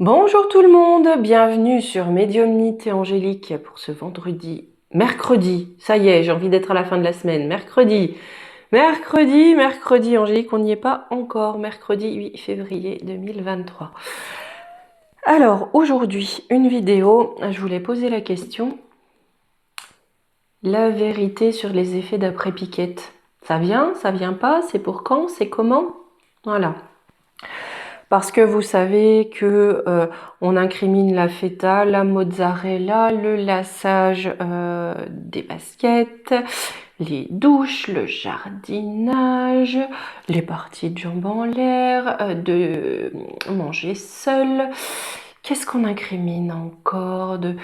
Bonjour tout le monde, bienvenue sur Médiumnité Angélique pour ce mercredi, ça y est, j'ai envie d'être à la fin de la semaine, mercredi, Angélique, on n'y est pas encore, mercredi 8 février 2023. Alors, aujourd'hui, une vidéo, je voulais poser la question, la vérité sur les effets d'après-piquette. Ça vient pas, c'est pour quand, c'est comment? Voilà. Parce que vous savez que on incrimine la feta, la mozzarella, le lassage des baskets, les douches, le jardinage, les parties de jambes en l'air, de manger seul. Qu'est-ce qu'on incrimine encore? De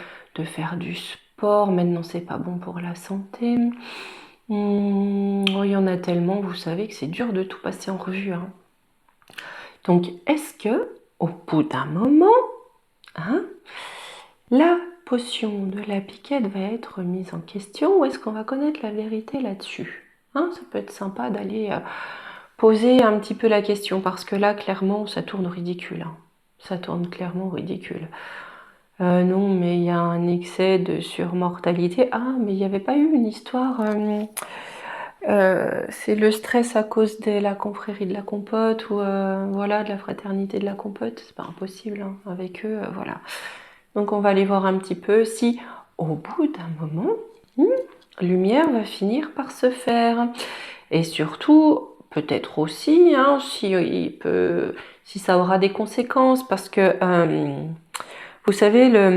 faire du sport, maintenant c'est pas bon pour la santé. Il y en a tellement, vous savez que c'est dur de tout passer en revue, hein. Donc, est-ce que, au bout d'un moment, la potion de la piquette va être mise en question ou est-ce qu'on va connaître la vérité là-dessus? Ça peut être sympa d'aller poser un petit peu la question parce que là, clairement, ça tourne ridicule. Ça tourne clairement ridicule. Non, mais il y a un excès de surmortalité. Ah, mais il n'y avait pas eu une histoire... c'est le stress à cause de la confrérie de la compote ou voilà, de la fraternité de la compote. C'est pas impossible avec eux, voilà. Donc on va aller voir un petit peu si au bout d'un moment, lumière va finir par se faire. Et surtout, peut-être aussi, si ça aura des conséquences, parce que vous savez, le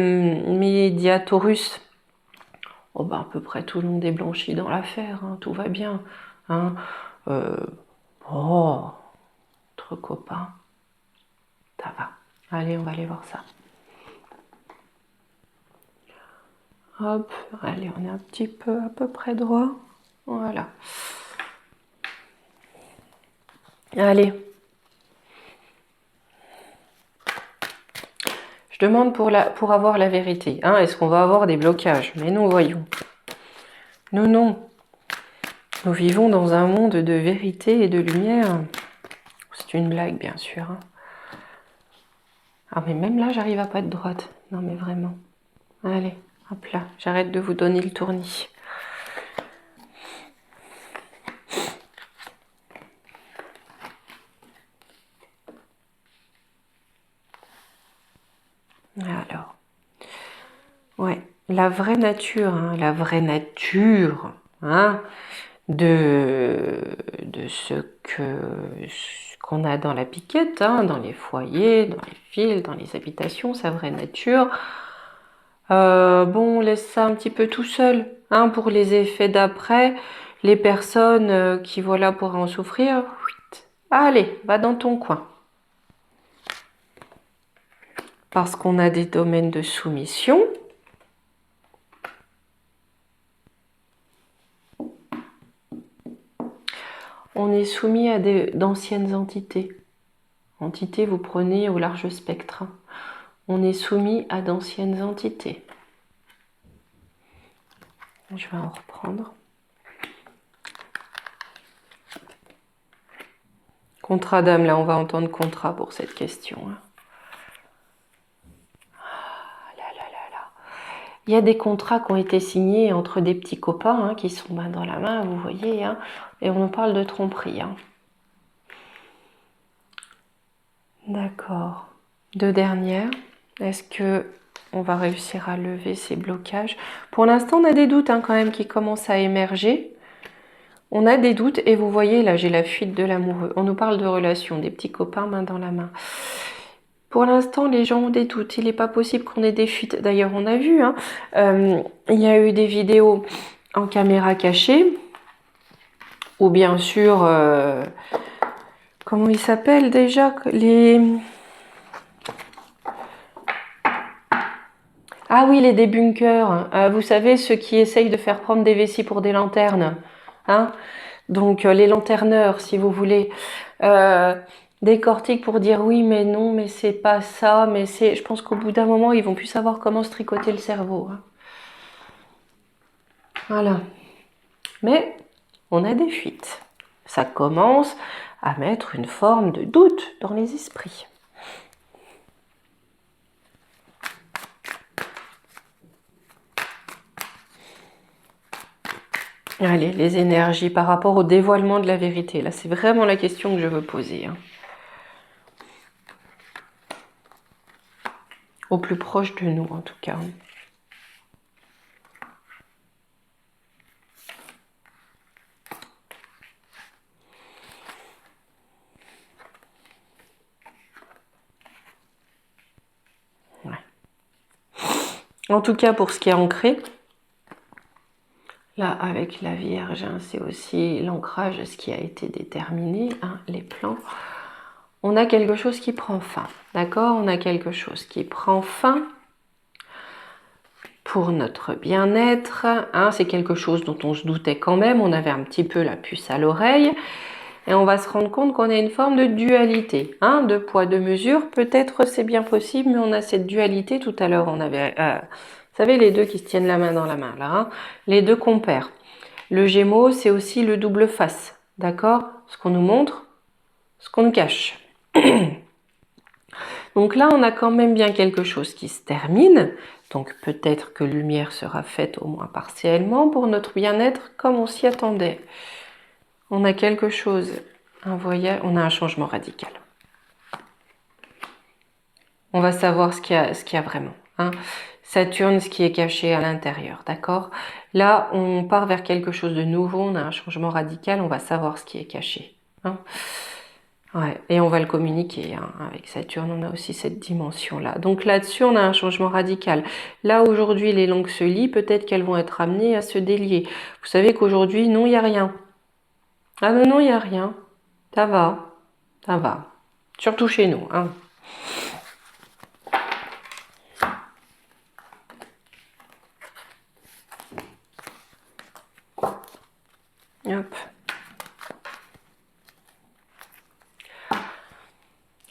Mediatorus, à peu près tout le monde est blanchi dans l'affaire, tout va bien. Entre copains, ça va. Allez, on va aller voir ça. Hop, allez, on est un petit peu à peu près droit. Voilà. Allez. Je demande pour avoir la vérité. Est-ce qu'on va avoir des blocages? Mais non, voyons. Non. Nous vivons dans un monde de vérité et de lumière. C'est une blague, bien sûr. Ah, mais même là, j'arrive à pas être droite. Non, mais vraiment. Allez, hop là. J'arrête de vous donner le tournis. Alors, ouais, la vraie nature de ce qu'on a dans la piquette, dans les foyers, dans les fils, dans les habitations, sa vraie nature. On laisse ça un petit peu tout seul, pour les effets d'après. Les personnes qui pourraient en souffrir, allez, va dans ton coin. Parce qu'on a des domaines de soumission. On est soumis à d'anciennes entités. Entités, vous prenez au large spectre. On est soumis à d'anciennes entités. Je vais en reprendre. Contrat d'âme, là on va entendre contrat pour cette question. Il y a des contrats qui ont été signés entre des petits copains qui sont main dans la main, vous voyez, et on nous parle de tromperie. D'accord. Deux dernières. Est-ce que on va réussir à lever ces blocages? Pour l'instant, on a des doutes quand même qui commencent à émerger. On a des doutes et vous voyez, là, j'ai la fuite de l'amoureux. On nous parle de relations, des petits copains main dans la main. Pour l'instant, les gens ont des doutes. Il n'est pas possible qu'on ait des fuites. D'ailleurs, on a vu, il y a eu des vidéos en caméra cachée, ou bien sûr, comment ils s'appellent déjà, Ah oui, les débunkers. Vous savez, ceux qui essayent de faire prendre des vessies pour des lanternes. Donc, les lanterneurs, si vous voulez. Décortiquent pour dire oui, mais non, mais c'est pas ça. Mais c'est. Je pense qu'au bout d'un moment, ils vont plus savoir comment se tricoter le cerveau. Voilà. Mais on a des fuites. Ça commence à mettre une forme de doute dans les esprits. Allez, les énergies par rapport au dévoilement de la vérité. Là, c'est vraiment la question que je veux poser, hein. Au plus proche de nous, en tout cas. Ouais. En tout cas, pour ce qui est ancré, là, avec la Vierge, hein, c'est aussi l'ancrage, ce qui a été déterminé, hein, les plans. On a quelque chose qui prend fin, d'accord? On a quelque chose qui prend fin pour notre bien-être, hein, c'est quelque chose dont on se doutait quand même, on avait un petit peu la puce à l'oreille, et on va se rendre compte qu'on a une forme de dualité, hein, de poids, de mesure, peut-être c'est bien possible, mais on a cette dualité, tout à l'heure on avait, vous savez, les deux qui se tiennent la main dans la main, là, hein, les deux compères. Le Gémeaux, c'est aussi le double face, d'accord? Ce qu'on nous montre, ce qu'on nous cache. Donc là, on a quand même bien quelque chose qui se termine. Donc peut-être que lumière sera faite au moins partiellement pour notre bien-être comme on s'y attendait. On a quelque chose, un voyage, on a un changement radical. On va savoir ce qu'il y a vraiment, hein. Saturne, ce qui est caché à l'intérieur, d'accord? Là, on part vers quelque chose de nouveau, on a un changement radical, on va savoir ce qui est caché, hein. Ouais, et on va le communiquer, hein. Avec Saturne, on a aussi cette dimension-là. Donc là-dessus, on a un changement radical. Là, aujourd'hui, les langues se lient, peut-être qu'elles vont être amenées à se délier. Vous savez qu'aujourd'hui, non, il n'y a rien. Ah non, non, il n'y a rien. Ça va, ça va. Surtout chez nous, hein. Hop.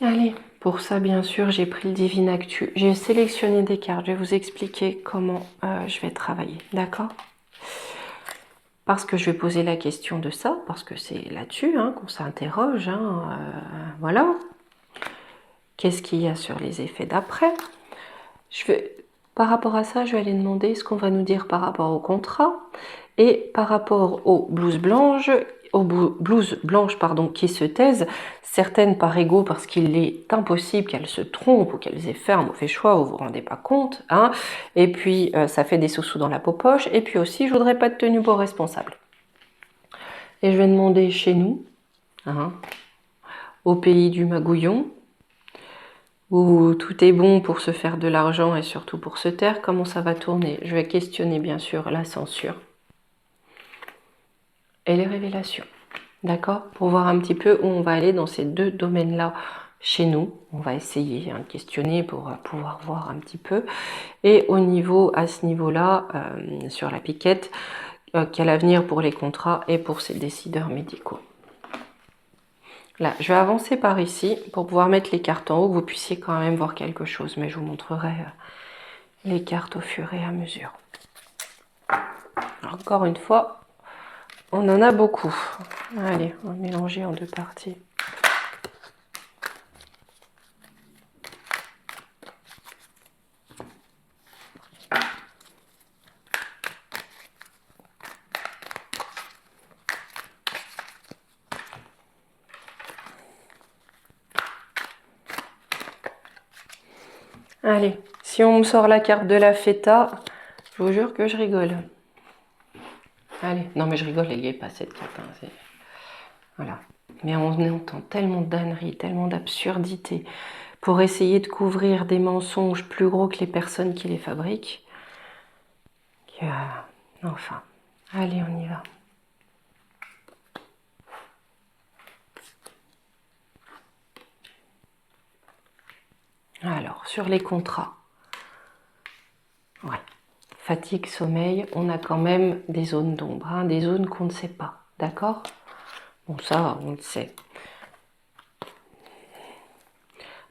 Allez, pour ça, bien sûr, j'ai pris le Divine Actu. J'ai sélectionné des cartes. Je vais vous expliquer comment je vais travailler, d'accord? Parce que je vais poser la question de ça, parce que c'est là-dessus, hein, qu'on s'interroge, hein, voilà. Qu'est-ce qu'il y a sur les effets d'après? Par rapport à ça, je vais aller demander ce qu'on va nous dire par rapport au contrat et par rapport aux blouses blanches, qui se taisent, certaines par ego parce qu'il est impossible qu'elles se trompent ou qu'elles aient fait un mauvais choix, vous vous rendez pas compte, hein, et puis ça fait des sous-sous dans la peau poche, et puis aussi je voudrais pas de tenue pour responsable. Et je vais demander chez nous, hein, au pays du magouillon, où tout est bon pour se faire de l'argent et surtout pour se taire, comment ça va tourner? Je vais questionner bien sûr la censure et les révélations, d'accord? Pour voir un petit peu où on va aller dans ces deux domaines-là chez nous. On va essayer, hein, de questionner pour pouvoir voir un petit peu. Et au niveau, à ce niveau-là, sur la piquette, quel avenir pour les contrats et pour ces décideurs médicaux. Là, je vais avancer par ici pour pouvoir mettre les cartes en haut, que vous puissiez quand même voir quelque chose, mais je vous montrerai les cartes au fur et à mesure. Encore une fois, on en a beaucoup. Allez, on va mélanger en deux parties. Allez, si on me sort la carte de la feta, je vous jure que je rigole. Allez, non mais je rigole, elle n'y est pas cette carte, hein, voilà. Mais on entend tellement d'âneries, tellement d'absurdités pour essayer de couvrir des mensonges plus gros que les personnes qui les fabriquent. Enfin, allez, on y va. Alors, sur les contrats, ouais. Fatigue, sommeil, on a quand même des zones d'ombre, hein, des zones qu'on ne sait pas, d'accord? Bon, ça, on le sait.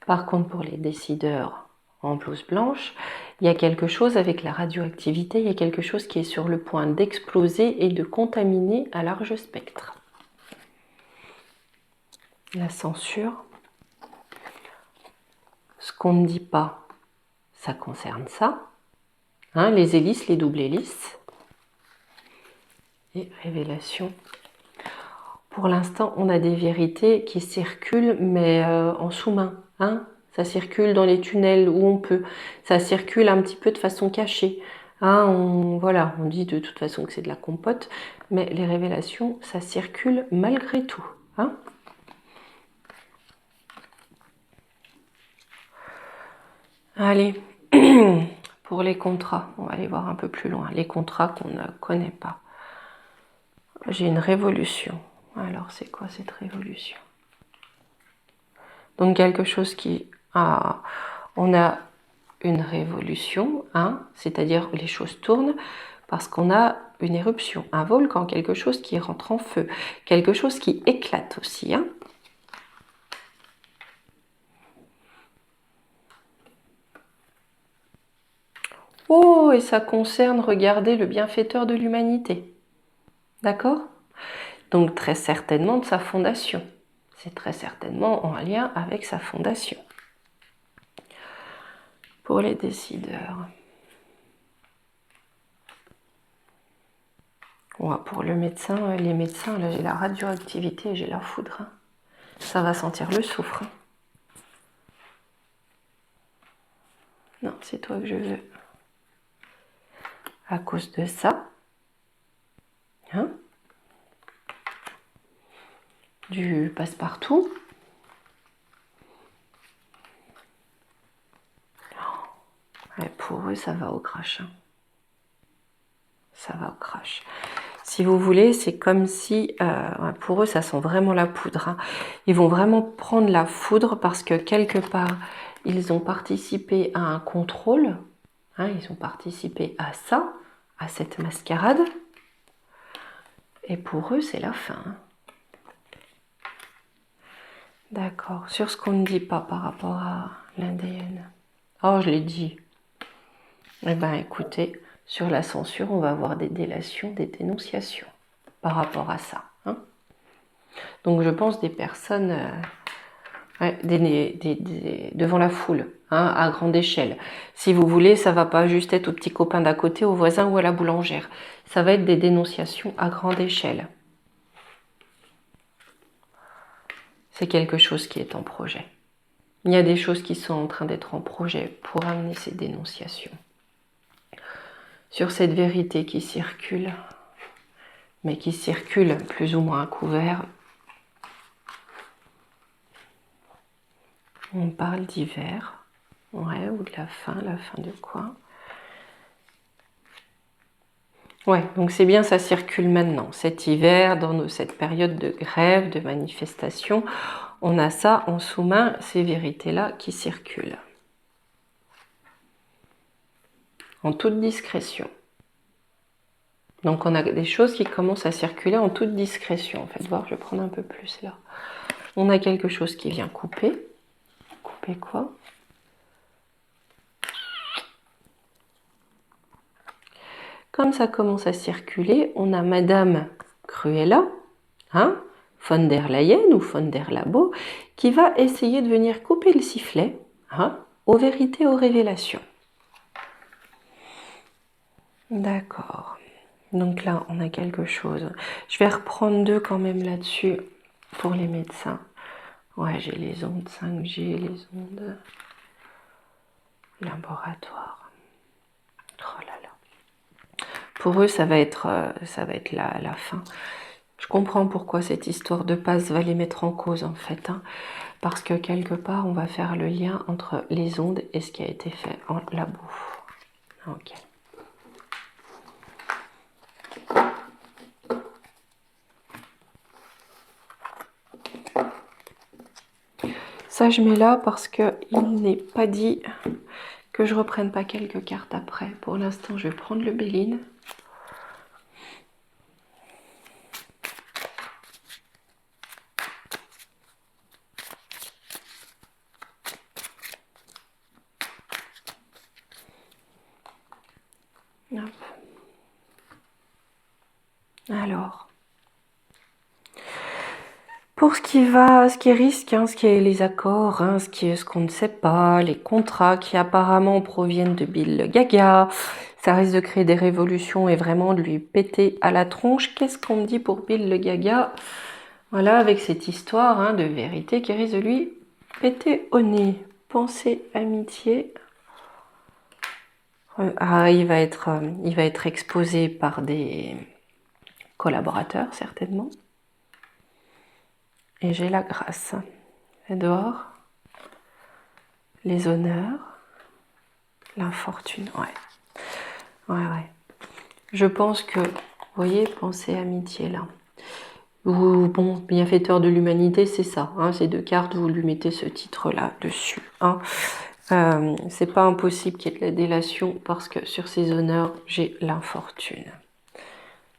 Par contre, pour les décideurs en blouse blanche, il y a quelque chose avec la radioactivité, il y a quelque chose qui est sur le point d'exploser et de contaminer à large spectre. La censure, ce qu'on ne dit pas, ça concerne ça. Hein, les hélices, les doubles hélices. et révélation. Pour l'instant, on a des vérités qui circulent, mais en sous-main. Hein, ça circule dans les tunnels où on peut. Ça circule un petit peu de façon cachée. Hein, voilà, on dit de toute façon que c'est de la compote, mais les révélations, ça circule malgré tout. Hein. Allez, pour les contrats, on va aller voir un peu plus loin. Les contrats qu'on ne connaît pas. J'ai une révolution. Alors, c'est quoi cette révolution? Donc, quelque chose qui... Ah, on a une révolution, hein, c'est-à-dire les choses tournent parce qu'on a une éruption, un volcan, quelque chose qui rentre en feu, quelque chose qui éclate aussi. Hein. Oh, et ça concerne, regardez, le bienfaiteur de l'humanité. D'accord? Donc très certainement de sa fondation. C'est très certainement en lien avec sa fondation. Pour les décideurs. Ouais, pour le médecin, les médecins, là j'ai la radioactivité et j'ai la foudre. Hein. Ça va sentir le soufre. Hein. Non, c'est toi que je veux. À cause de ça. Hein, du passe-partout. Ouais, pour eux, ça va au crash. Hein. Ça va au crash. Si vous voulez, c'est comme si, pour eux, ça sent vraiment la poudre. Hein. Ils vont vraiment prendre la foudre parce que quelque part, ils ont participé à un contrôle. Hein, ils ont participé à ça, à cette mascarade. Et pour eux, c'est la fin. Hein. D'accord. Sur ce qu'on ne dit pas par rapport à l'ADN. Oh, je l'ai dit. Eh bien, écoutez, sur la censure, on va avoir des délations, des dénonciations par rapport à ça. Hein. Donc, je pense des personnes devant la foule, hein, à grande échelle. Si vous voulez, ça ne va pas juste être au petit copain d'à côté, au voisin ou à la boulangère. Ça va être des dénonciations à grande échelle. C'est quelque chose qui est en projet. Il y a des choses qui sont en train d'être en projet pour amener ces dénonciations. Sur cette vérité qui circule, mais qui circule plus ou moins à couvert, on parle d'hiver, ouais, ou de la fin de quoi? Ouais, donc c'est bien, ça circule maintenant. Cet hiver, dans cette période de grève, de manifestation, on a ça en sous-main, ces vérités-là qui circulent. En toute discrétion. Donc on a des choses qui commencent à circuler en toute discrétion. En fait, voir, je vais prendre un peu plus là. On a quelque chose qui vient couper. Couper quoi? Comme ça commence à circuler, on a Madame Cruella, hein, von der Leyen ou von der Labo, qui va essayer de venir couper le sifflet, hein, aux vérités, aux révélations. D'accord. Donc là, on a quelque chose. Je vais reprendre 2 quand même là-dessus pour les médecins. Ouais, j'ai les ondes 5G, les ondes laboratoire. Oh là là. Pour eux, ça va être la fin. Je comprends pourquoi cette histoire de passe va les mettre en cause en fait. Hein, parce que quelque part, on va faire le lien entre les ondes et ce qui a été fait en labo. Ok. Ça, je mets là parce qu'il n'est pas dit que je reprenne pas quelques cartes après. Pour l'instant, je vais prendre le Béline. Hop. Alors, pour ce qui risque, hein, ce qui est les accords, hein, ce qu'on ne sait pas, les contrats qui apparemment proviennent de Bill le Gaga, ça risque de créer des révolutions et vraiment de lui péter à la tronche. Qu'est-ce qu'on me dit pour Bill le Gaga? Voilà, avec cette histoire hein, de vérité qui risque de lui péter au nez. Pensée, amitié. Ah, il va être exposé par des collaborateurs, certainement. Et j'ai la grâce. Et dehors, les honneurs, l'infortune. Ouais. Je pense que, vous voyez, pensée, amitié, là. Ou, bon, bienfaiteur de l'humanité, c'est ça. Hein, ces deux cartes, vous lui mettez ce titre-là dessus. Hein. C'est pas impossible qu'il y ait de la délation parce que sur ces honneurs, j'ai l'infortune.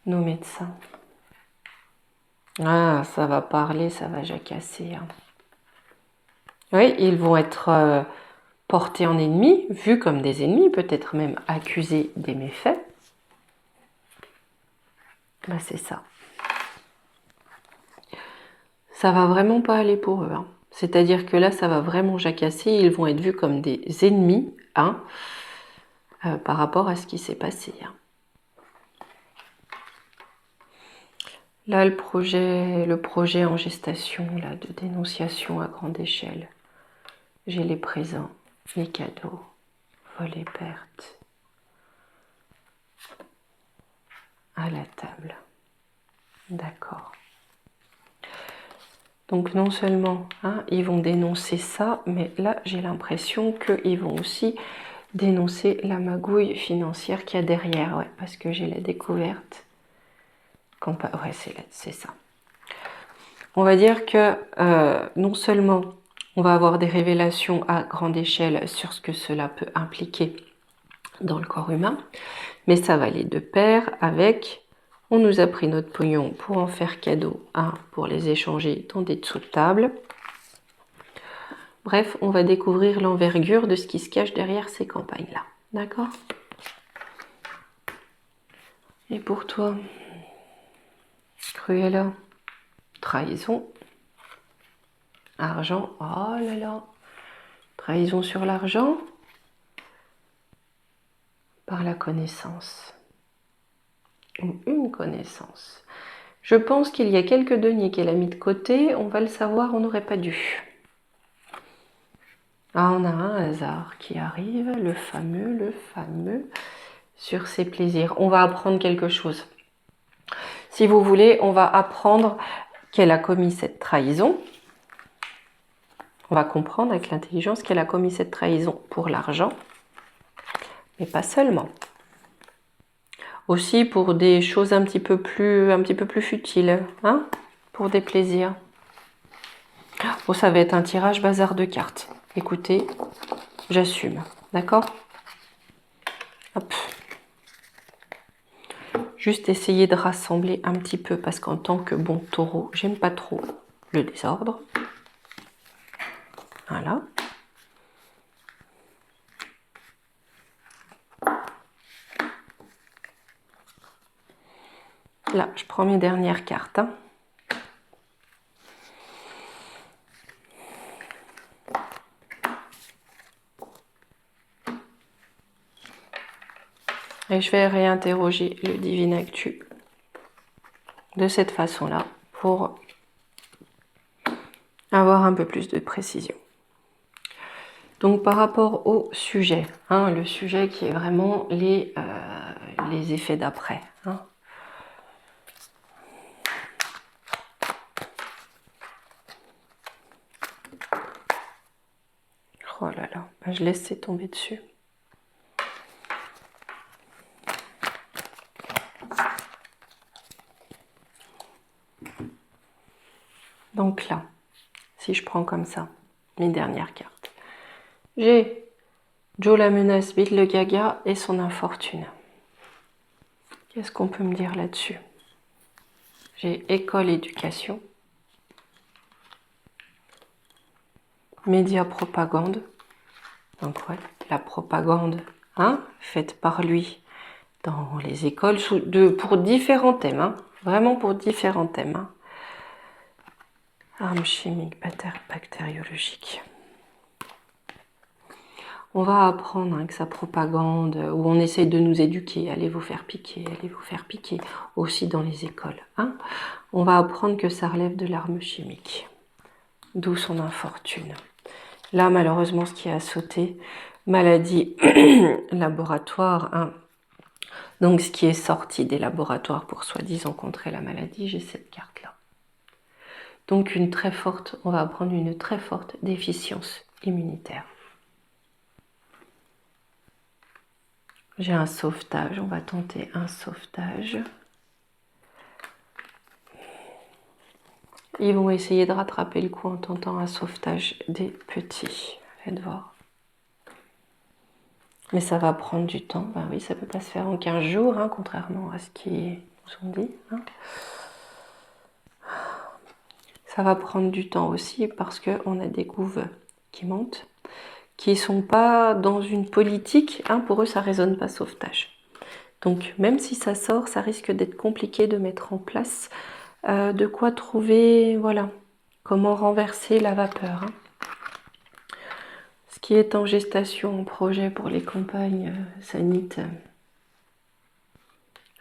Nos médecins. Ah, ça va parler, ça va jacasser. Hein. Oui, ils vont être portés en ennemis, vus comme des ennemis, peut-être même accusés des méfaits. Ben, c'est ça. Ça va vraiment pas aller pour eux. Hein. C'est-à-dire que là, ça va vraiment jacasser. Ils vont être vus comme des ennemis hein, par rapport à ce qui s'est passé. Hein. Là, le projet en gestation là, de dénonciation à grande échelle. J'ai les présents, les cadeaux, volets pertes à la table. D'accord. Donc non seulement hein, ils vont dénoncer ça, mais là j'ai l'impression qu'ils vont aussi dénoncer la magouille financière qu'il y a derrière, ouais, parce que j'ai la découverte. Ouais, c'est ça. On va dire que non seulement on va avoir des révélations à grande échelle sur ce que cela peut impliquer dans le corps humain, mais ça va aller de pair avec on nous a pris notre pognon pour en faire cadeau, hein, pour les échanger dans des dessous de table. Bref, on va découvrir l'envergure de ce qui se cache derrière ces campagnes-là. D'accord? Et pour toi, Cruella, trahison, argent, oh là là, trahison sur l'argent, par la connaissance, ou une connaissance. Je pense qu'il y a quelques deniers qu'elle a mis de côté, on va le savoir, on n'aurait pas dû. Ah, on a un hasard qui arrive, le fameux, sur ses plaisirs. On va apprendre quelque chose. Si vous voulez, on va apprendre qu'elle a commis cette trahison. On va comprendre avec l'intelligence qu'elle a commis cette trahison pour l'argent, mais pas seulement. Aussi pour des choses un petit peu plus futiles, hein, pour des plaisirs. Oh, ça va être un tirage bazar de cartes. Écoutez, j'assume, d'accord? Hop. Juste essayer de rassembler un petit peu parce qu'en tant que bon taureau, j'aime pas trop le désordre. Voilà. Là, je prends mes dernières cartes. Hein. Et je vais réinterroger le Divin Actu de cette façon-là pour avoir un peu plus de précision. Donc par rapport au sujet, hein, le sujet qui est vraiment les effets d'après. Hein. Oh là là, je laisse tomber dessus. Donc là, si je prends comme ça mes dernières cartes, j'ai Joe la menace, Bill le Gaga et son infortune. Qu'est-ce qu'on peut me dire là-dessus? J'ai école, éducation, médias, propagande. Donc ouais, la propagande hein, faite par lui dans les écoles pour différents thèmes, hein, vraiment pour différents thèmes. Hein. Armes chimiques, bactériologiques. On va apprendre que sa propagande, où on essaie de nous éduquer, allez vous faire piquer, aussi dans les écoles. Hein. On va apprendre que ça relève de l'arme chimique, d'où son infortune. Là, malheureusement, ce qui a sauté, maladie laboratoire, hein. Donc ce qui est sorti des laboratoires pour soi-disant contrer la maladie, j'ai cette carte-là. Donc on va apprendre une très forte déficience immunitaire. J'ai un sauvetage, on va tenter un sauvetage. Ils vont essayer de rattraper le coup en tentant un sauvetage des petits. Faites voir. Mais ça va prendre du temps. Ben oui, ça ne peut pas se faire en 15 jours, hein, contrairement à ce qu'ils nous ont dit. Hein. Ça va prendre du temps aussi parce qu'on a des couves qui montent, qui ne sont pas dans une politique. Hein, pour eux, ça ne résonne pas sauvetage. Donc, même si ça sort, ça risque d'être compliqué de mettre en place de quoi trouver, voilà, comment renverser la vapeur. Hein. Ce qui est en gestation, en projet pour les campagnes sanites.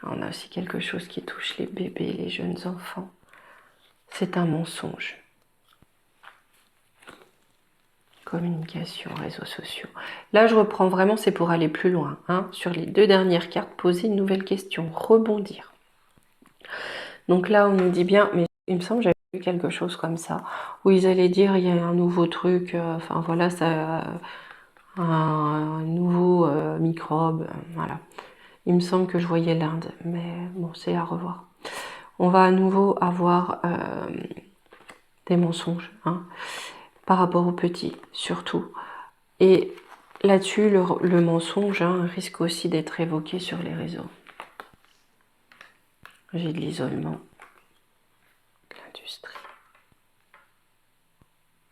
On a aussi quelque chose qui touche les bébés, les jeunes enfants. C'est un mensonge. Communication, réseaux sociaux. Là, je reprends vraiment, c'est pour aller plus loin. Hein. Sur les 2 dernières cartes, poser une nouvelle question, rebondir. Donc là, on nous dit bien, mais il me semble que j'avais vu quelque chose comme ça, où ils allaient dire, il y a un nouveau truc, enfin voilà, ça, un nouveau microbe, voilà. Il me semble que je voyais l'Inde, mais bon, c'est à revoir. On va à nouveau avoir des mensonges, hein, par rapport aux petits, surtout. Et là-dessus, le mensonge hein, risque aussi d'être évoqué sur les réseaux. J'ai de l'isolement, de l'industrie.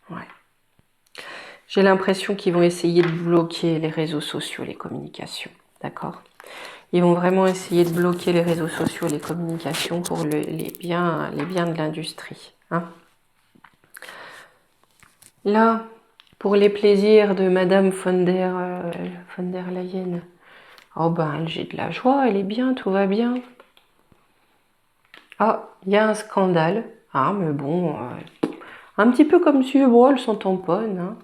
Ouais. J'ai l'impression qu'ils vont essayer de bloquer les réseaux sociaux, les communications. D'accord ? Ils vont vraiment essayer de bloquer les réseaux sociaux, les communications pour les biens de l'industrie. Hein. Là, pour les plaisirs de Madame von der Leyen, oh ben, j'ai de la joie, elle est bien, tout va bien. Ah, il y a un scandale. Ah, mais bon, un petit peu comme si, bon, elle s'en tamponne. Hein.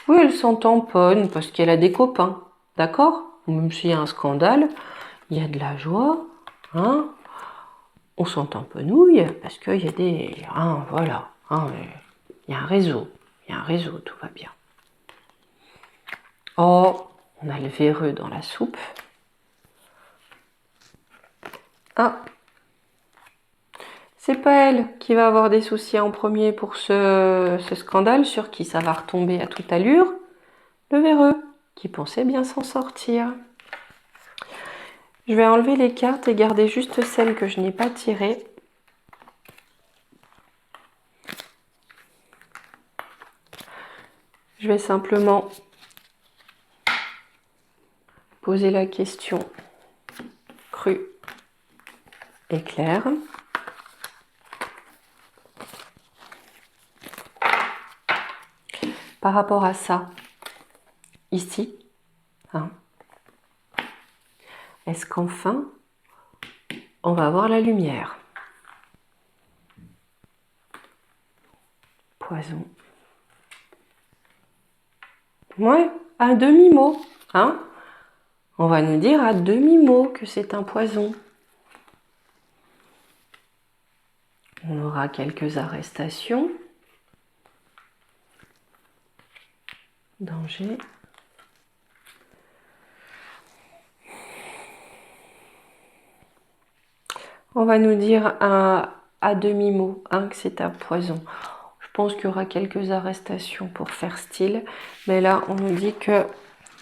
Oui, elle s'en tamponne parce qu'elle a des copains. D'accord ? Même s'il y a un scandale, il y a de la joie. Hein. On s'en tamponouille parce qu'il y a des... Hein, voilà. Hein, il y a un réseau. Il y a un réseau, tout va bien. Oh, on a le véreux dans la soupe. Ah, c'est pas elle qui va avoir des soucis en premier pour ce scandale, sur qui ça va retomber à toute allure. Le véreux, qui pensait bien s'en sortir. Je vais enlever les cartes et garder juste celles que je n'ai pas tirées. Je vais simplement poser la question crue et claire. Par rapport à ça, ici, hein, est-ce qu'enfin, on va avoir la lumière? Poison. Ouais, à demi-mot, hein? On va nous dire à demi-mot que c'est un poison. On aura quelques arrestations. Danger. On va nous dire à demi-mot hein, que c'est un poison. Je pense qu'il y aura quelques arrestations pour faire style. Mais là, on nous dit que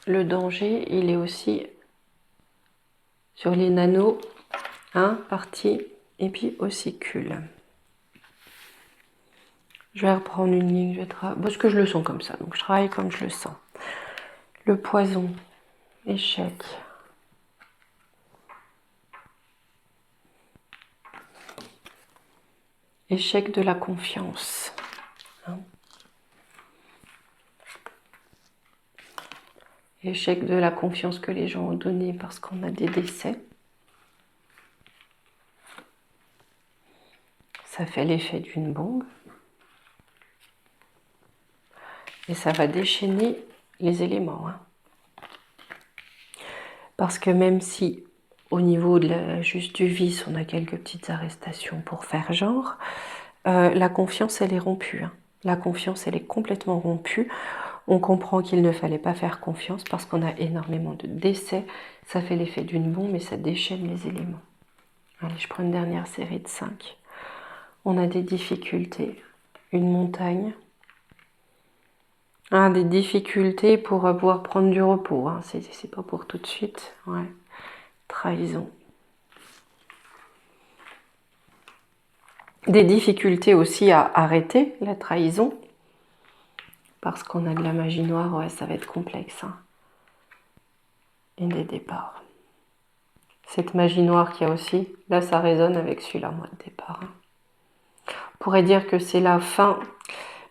le danger, il est aussi sur les nanos, hein, parties, et puis ossicules. Je vais reprendre une ligne, parce que je le sens comme ça, donc je travaille comme je le sens. Le poison, échec. Échec de la confiance. Échec de la confiance que les gens ont donnée parce qu'on a des décès. Ça fait l'effet d'une bombe. Et ça va déchaîner les éléments. Hein. Parce que même si au niveau juste du vice, on a quelques petites arrestations pour faire genre, la confiance, elle est rompue. Hein. La confiance, elle est complètement rompue. On comprend qu'il ne fallait pas faire confiance parce qu'on a énormément de décès. Ça fait l'effet d'une bombe et ça déchaîne les éléments. Allez, je prends une dernière série de 5. On a des difficultés. Une montagne. Des difficultés pour pouvoir prendre du repos. Hein. C'est pas pour tout de suite. Ouais. Trahison. Des difficultés aussi à arrêter la trahison. Parce qu'on a de la magie noire, ouais, ça va être complexe. Hein. Et des départs. Cette magie noire qu'il y a aussi, là ça résonne avec celui-là, moi, de départ. Hein. On pourrait dire que c'est la fin,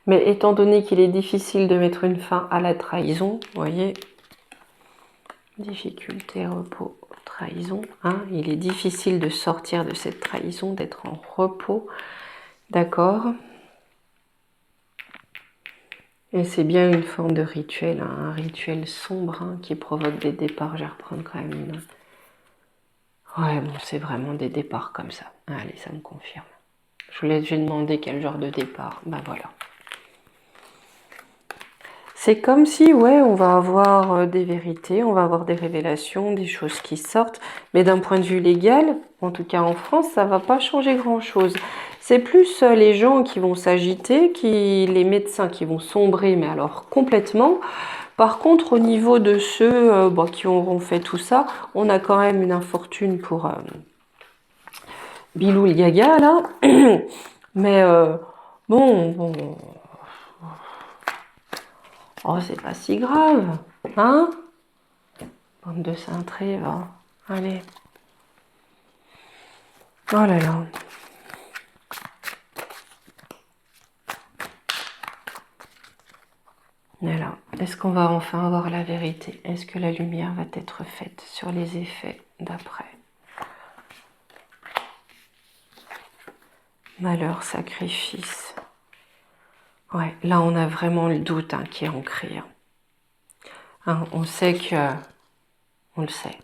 mais étant donné qu'il est difficile de mettre une fin à la trahison, vous voyez, difficulté, repos, trahison, hein, il est difficile de sortir de cette trahison, d'être en repos, d'accord. Et c'est bien une forme de rituel, hein, un rituel sombre hein, qui provoque des départs. Je vais reprendre quand même une... Ouais, bon, c'est vraiment des départs comme ça. Allez, ça me confirme. J'ai demandé quel genre de départ. Ben voilà. C'est comme si, ouais, on va avoir des vérités, on va avoir des révélations, des choses qui sortent. Mais d'un point de vue légal, en tout cas en France, ça va pas changer grand-chose. C'est plus les gens qui vont s'agiter, les médecins qui vont sombrer, mais alors complètement. Par contre, au niveau de ceux qui auront fait tout ça, on a quand même une infortune pour Bilou le Gaga, là. Mais bon, oh, c'est pas si grave, hein? Bande de cintrés, va. Allez. Oh là là. Voilà. Est-ce qu'on va enfin avoir la vérité? Est-ce que la lumière va être faite sur les effets d'après? Malheur, sacrifice. Ouais, là on a vraiment le doute hein, qui est ancré. Hein, on sait que... On le sait.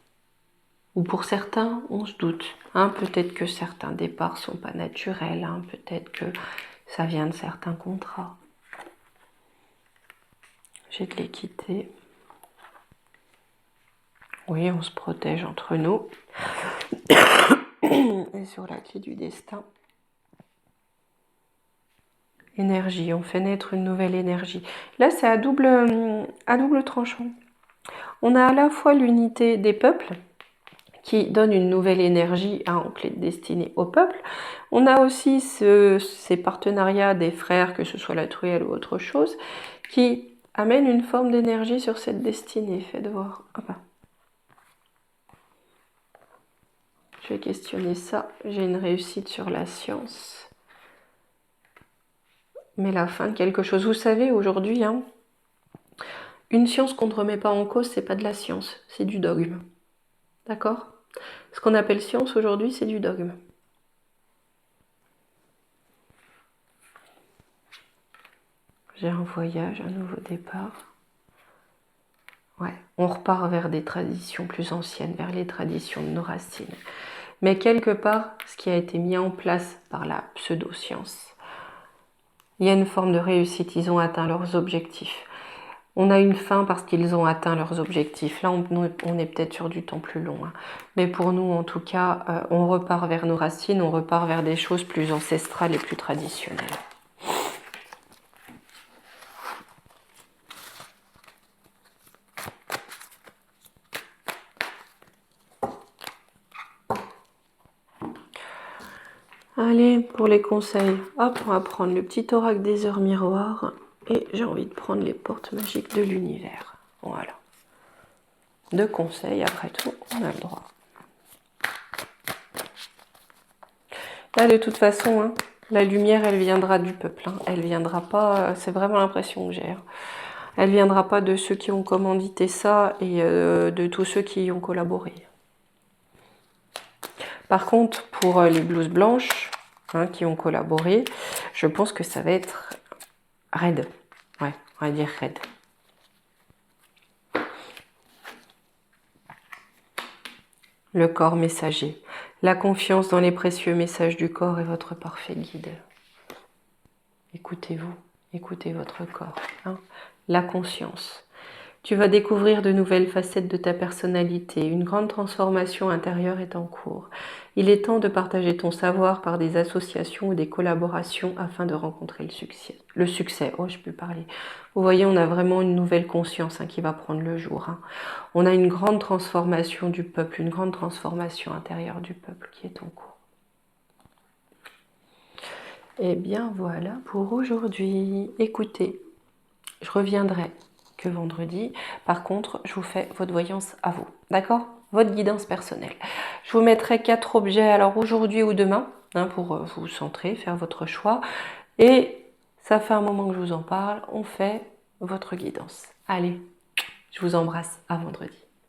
Ou pour certains, on se doute. Hein, peut-être que certains départs sont pas naturels. Hein, peut-être que ça vient de certains contrats. J'ai de l'équité. Oui, on se protège entre nous. Et sur la clé du destin. Énergie, on fait naître une nouvelle énergie. Là, c'est à double tranchant. On a à la fois l'unité des peuples, qui donne une nouvelle énergie en clé de destinée au peuple. On a aussi ces partenariats des frères, que ce soit la truelle ou autre chose, qui amènent une forme d'énergie sur cette destinée. Faites voir. Je vais questionner ça. J'ai une réussite sur la science. Mais la fin de quelque chose. Vous savez, aujourd'hui, hein, une science qu'on ne remet pas en cause, c'est pas de la science, c'est du dogme. D'accord ? Ce qu'on appelle science aujourd'hui, c'est du dogme. J'ai un voyage, un nouveau départ. Ouais, on repart vers des traditions plus anciennes, vers les traditions de nos racines. Mais quelque part, ce qui a été mis en place par la pseudo-science, il y a une forme de réussite, ils ont atteint leurs objectifs. On a une fin parce qu'ils ont atteint leurs objectifs. Là, on est peut-être sur du temps plus long. Hein. Mais pour nous, en tout cas, on repart vers nos racines, on repart vers des choses plus ancestrales et plus traditionnelles. Allez, pour les conseils, hop, on va prendre le petit oracle des heures miroirs et j'ai envie de prendre les portes magiques de l'univers. Voilà. 2 conseils, après tout, on a le droit. Là, de toute façon, hein, la lumière, elle viendra du peuple. Hein. Elle viendra pas... c'est vraiment l'impression que j'ai. Hein. Elle ne viendra pas de ceux qui ont commandité ça et de tous ceux qui y ont collaboré. Par contre, pour les blouses blanches hein, qui ont collaboré, je pense que ça va être raide. Ouais, on va dire raide. Le corps messager. La confiance dans les précieux messages du corps est votre parfait guide. Écoutez-vous, écoutez votre corps. Hein. La conscience. Tu vas découvrir de nouvelles facettes de ta personnalité. Une grande transformation intérieure est en cours. Il est temps de partager ton savoir par des associations ou des collaborations afin de rencontrer le succès. Le succès, oh je peux parler. Vous voyez, on a vraiment une nouvelle conscience hein, qui va prendre le jour. Hein. On a une grande transformation du peuple, une grande transformation intérieure du peuple qui est en cours. Et bien voilà pour aujourd'hui. Écoutez, je reviendrai que vendredi. Par contre, je vous fais votre voyance à vous. D'accord? Votre guidance personnelle. Je vous mettrai 4 objets alors aujourd'hui ou demain hein, pour vous centrer, faire votre choix. Et ça fait un moment que je vous en parle. On fait votre guidance. Allez, je vous embrasse à vendredi.